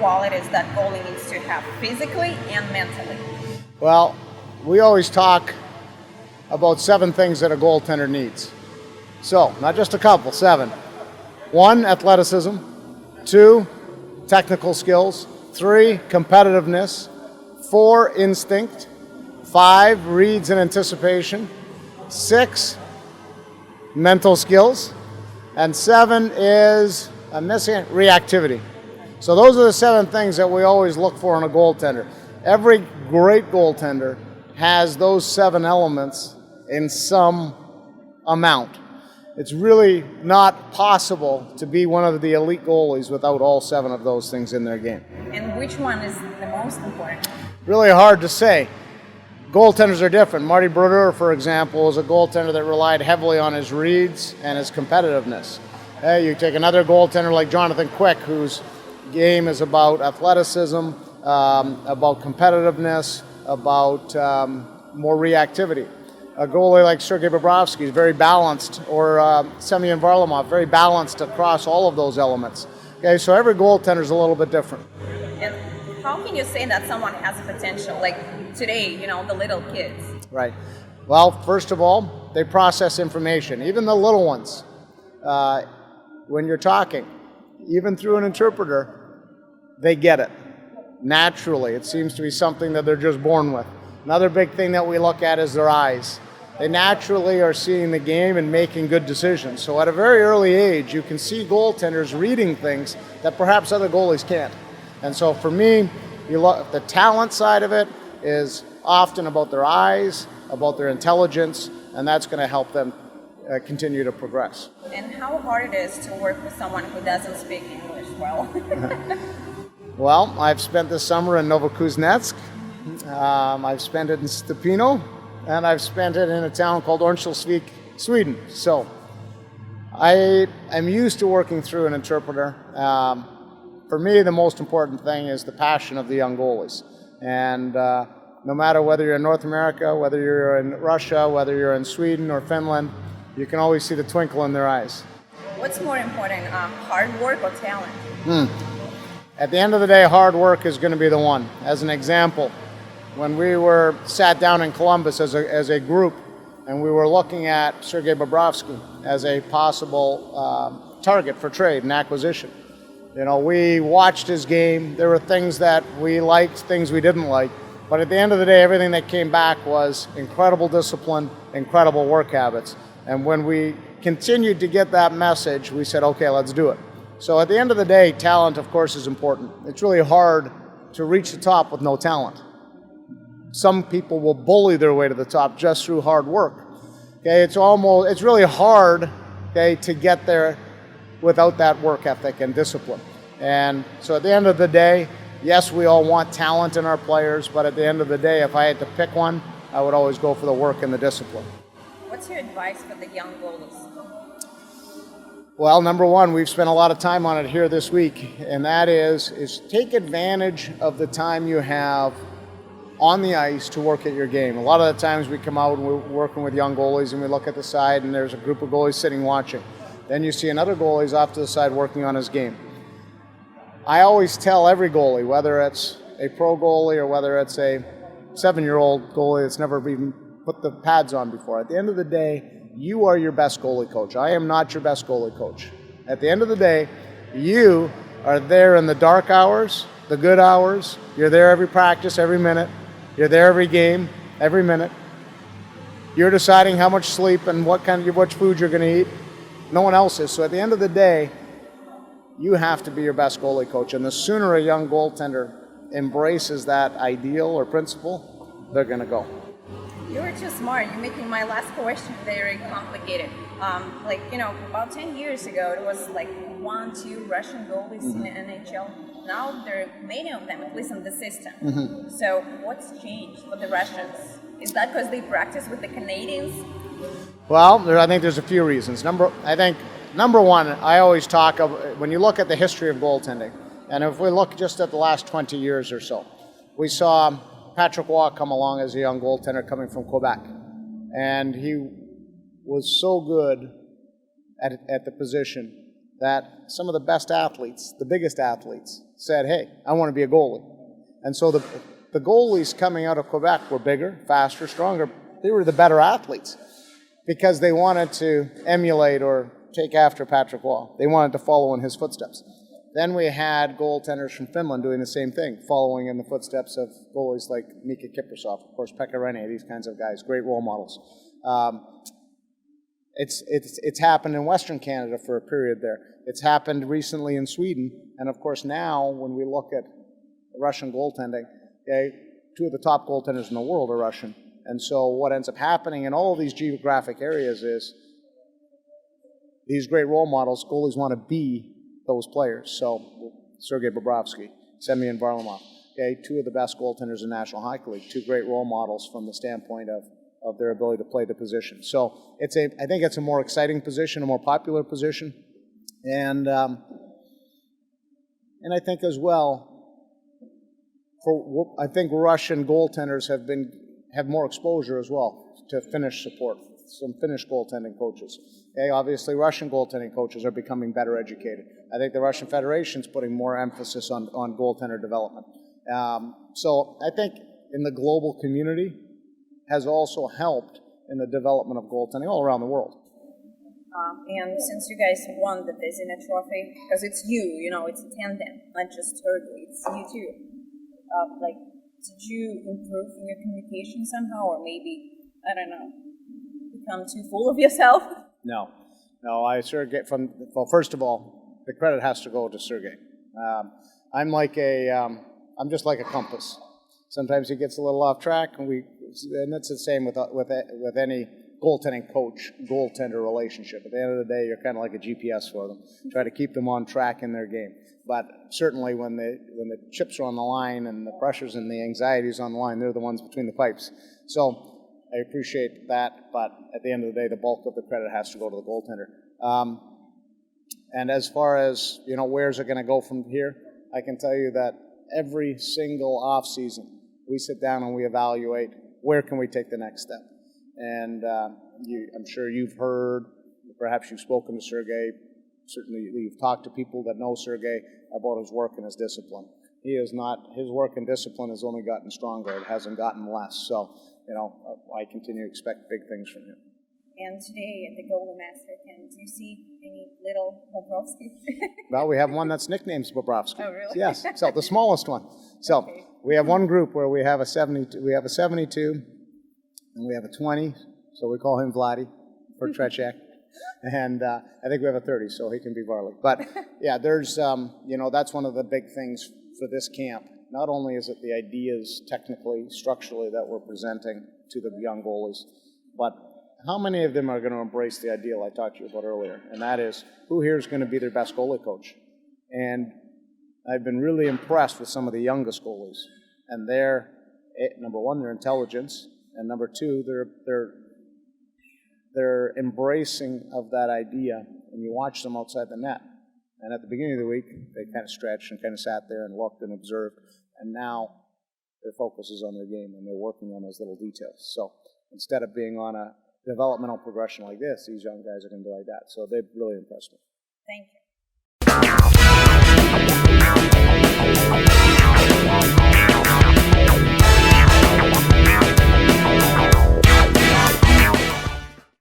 qualities that goalie needs to have physically and mentally? Well, we always talk about 7 things that a goaltender needs. So, not just a couple, 7. 1, athleticism. 2, technical skills. 3, competitiveness. 4, instinct. 5, reads and anticipation. 6, mental skills. And 7 is, I'm missing, reactivity. So those are the 7 things that we always look for in a goaltender. Every great goaltender has those 7 elements in some amount. It's really not possible to be one of the elite goalies without all 7 of those things in their game. And which one is the most important? Really hard to say. Goaltenders are different. Marty Brodeur, for example, is a goaltender that relied heavily on his reads and his competitiveness. You take another goaltender like Jonathan Quick, whose game is about athleticism, about competitiveness, about more reactivity. A goalie like Sergei Bobrovsky is very balanced, or Semyon Varlamov, very balanced across all of those elements. Okay, so every goaltender is a little bit different. And how can you say that someone has a potential? Like today, the little kids. Right. Well, first of all, they process information, even the little ones. When you're talking, even through an interpreter, they get it. Naturally, it seems to be something that they're just born with. Another big thing that we look at is their eyes. They naturally are seeing the game and making good decisions. So at a very early age, you can see goaltenders reading things that perhaps other goalies can't. And so for me, the talent side of it is often about their eyes, about their intelligence, and that's going to help them continue to progress. And how hard it is to work with someone who doesn't speak English well? Well, I've spent this summer in Novokuznetsk. I've spent it in Stepino, and I've spent it in a town called Örnsköldsvik, Sweden. So I am used to working through an interpreter. For me, the most important thing is the passion of the young goalies. And no matter whether you're in North America, whether you're in Russia, whether you're in Sweden or Finland, you can always see the twinkle in their eyes. What's more important, hard work or talent? At the end of the day, hard work is going to be the one. As an example, when we were sat down in Columbus as a group, and we were looking at Sergei Bobrovsky as a possible target for trade and acquisition. We watched his game. There were things that we liked, things we didn't like. But at the end of the day, everything that came back was incredible discipline, incredible work habits. And when we continued to get that message, we said, okay, let's do it. So at the end of the day, talent, of course, is important. It's really hard to reach the top with no talent. Some people will bully their way to the top just through hard work. Okay, it's really hard, okay, to get there without that work ethic and discipline. And so at the end of the day, yes, we all want talent in our players, but at the end of the day, if I had to pick one, I would always go for the work and the discipline. What's your advice for the young goalies? Well, number one, we've spent a lot of time on it here this week, and that is take advantage of the time you have on the ice to work at your game. A lot of the times we come out and we're working with young goalies and we look at the side and there's a group of goalies sitting watching. Then you see another goalie's off to the side working on his game. I always tell every goalie, whether it's a pro goalie or whether it's a 7-year-old goalie that's never even put the pads on before, at the end of the day, you are your best goalie coach. I am not your best goalie coach. At the end of the day, you are there in the dark hours, the good hours. You're there every practice, every minute. You're there every game, every minute. You're deciding how much sleep and what food you're going to eat. No one else is. So at the end of the day, you have to be your best goalie coach. And the sooner a young goaltender embraces that ideal or principle, they're going to go. You're too smart. You're making my last question very complicated. About 10 years ago, it was like 1-2 Russian goalies in the NHL. Now there are many of them, at least in the system. So what's changed for the Russians? Is that because they practice with the Canadians? Well, I think there's a few reasons. Number one, I always talk of, when you look at the history of goaltending, and if we look just at the last 20 years or so, we saw Patrick Waugh come along as a young goaltender coming from Quebec. And he was so good at the position that some of the best athletes, the biggest athletes, said, hey, I want to be a goalie. And so the goalies coming out of Quebec were bigger, faster, stronger. They were the better athletes because they wanted to emulate or take after Patrick Waugh. They wanted to follow in his footsteps. Then we had goaltenders from Finland doing the same thing, following in the footsteps of goalies like Mika Kiprasov, of course, Pekka Rinne, these kinds of guys, great role models. It's happened in Western Canada for a period there. It's happened recently in Sweden, and of course now when we look at Russian goaltending, okay, two of the top goaltenders in the world are Russian. And so what ends up happening in all of these geographic areas is these great role models, goalies want to be those players. So Sergei Bobrovsky, Semyon Varlamov, okay, two of the best goaltenders in National Hockey League, two great role models from the standpoint of their ability to play the position. So I think it's a more exciting position, a more popular position, and I think as well, I think Russian goaltenders have more exposure as well to Finnish support, some Finnish goaltending coaches. Okay, obviously Russian goaltending coaches are becoming better educated. I think the Russian Federation's putting more emphasis on goaltender development. So I think in the global community has also helped in the development of goaltending all around the world. And since you guys won the Vezina Trophy, because it's you know, it's a tandem, not just Sergei, it's you too. Did you improve in your communication somehow, or maybe, I don't know, become too full of yourself? No, Sergei, well, first of all, the credit has to go to Sergei. I'm just like a compass. Sometimes he gets a little off track, and it's the same with any goaltending coach, goaltender relationship. At the end of the day, you're kind of like a GPS for them. Try to keep them on track in their game. But certainly when the chips are on the line and the pressures and the anxieties on the line, they're the ones between the pipes. So I appreciate that, but at the end of the day, the bulk of the credit has to go to the goaltender. And as far as, where's it going to go from here, I can tell you that every single off season, we sit down and we evaluate where can we take the next step. And I'm sure you've heard, perhaps you've spoken to Sergei, certainly you've talked to people that know Sergei about his work and his discipline. His work and discipline has only gotten stronger. It hasn't gotten less. So, I continue to expect big things from him. And today at the Goalie Master, do you see any little Bobrovsky? Well, we have one that's nicknamed Bobrovsky. Oh, really? Yes, so the smallest one. So okay. We have one group where we have a 72, and we have a 20, so we call him Vladdy for Trechak. And I think we have a 30, so he can be Varley. But yeah, there's, that's one of the big things for this camp. Not only is it the ideas technically, structurally that we're presenting to the young goalies, but how many of them are going to embrace the ideal I talked to you about earlier? And that is, who here is going to be their best goalie coach? And I've been really impressed with some of the youngest goalies. And number one, their intelligence, and number two, their embracing of that idea. And you watch them outside the net. And at the beginning of the week, they kind of stretched and kind of sat there and looked and observed. And now their focus is on their game, and they're working on those little details. So instead of being on a developmental progression like this, these young guys are going to be like that. So they've really impressed me. Thank you.